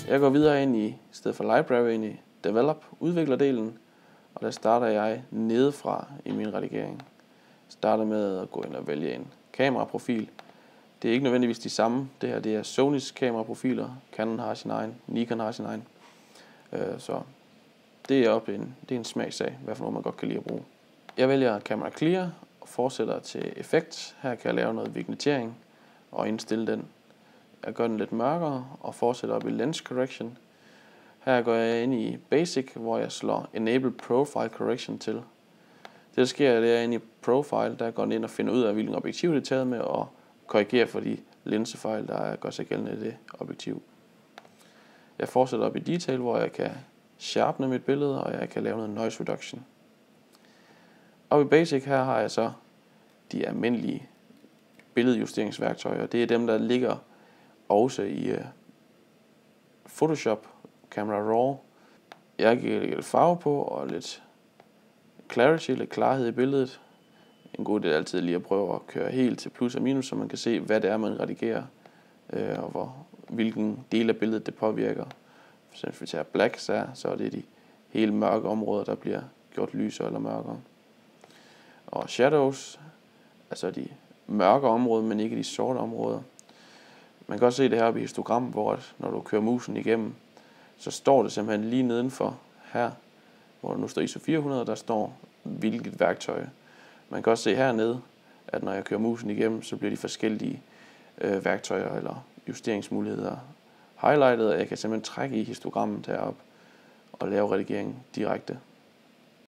Jeg går videre ind i stedet for library, ind i develop, udviklerdelen, og der starter jeg nedefra i min redigering. Jeg starter med at gå ind og vælge en kameraprofil. Det er ikke nødvendigvis de samme. Det her det er Sonys kameraprofiler. Canon har sin egen, Nikon har sin egen. Så det er en smagssag, hvad for noget man godt kan lide at bruge. Jeg vælger Camera Clear og fortsætter til effekt. Her kan jeg lave noget vignettering og indstille den. Jeg gør den lidt mørkere og fortsætter op i Lens Correction. Her går jeg ind i Basic, hvor jeg slår Enable Profile Correction til. Det der sker, det er inde i Profile, der går den ind og finder ud af, hvilken objektiv det er taget med, og korrigerer for de linsefejl, der gør sig gældende i det objektiv. Jeg fortsætter op i Detail, hvor jeg kan sharpne mit billede, og jeg kan lave noget noise reduction. Og i Basic her har jeg så de almindelige billedjusteringsværktøjer. Det er dem, der ligger også i Photoshop, Camera Raw. Jeg kan lægge lidt farve på og lidt clarity, lidt klarhed i billedet. En god idé er altid lige at prøve at køre helt til plus og minus, så man kan se, hvad det er, man redigerer, og hvilken del af billedet det påvirker. For hvis vi tager black, så er det de helt mørke områder, der bliver gjort lysere eller mørkere. Og shadows, altså de mørke områder, men ikke de sorte områder. Man kan også se det her i histogram, hvor når du kører musen igennem, så står det simpelthen lige nedenfor her, hvor der nu står ISO 400, der står hvilket værktøj. Man kan også se hernede, at når jeg kører musen igennem, så bliver de forskellige værktøjer eller justeringsmuligheder highlightet, og jeg kan simpelthen trække i histogrammet heroppe og lave redigering direkte.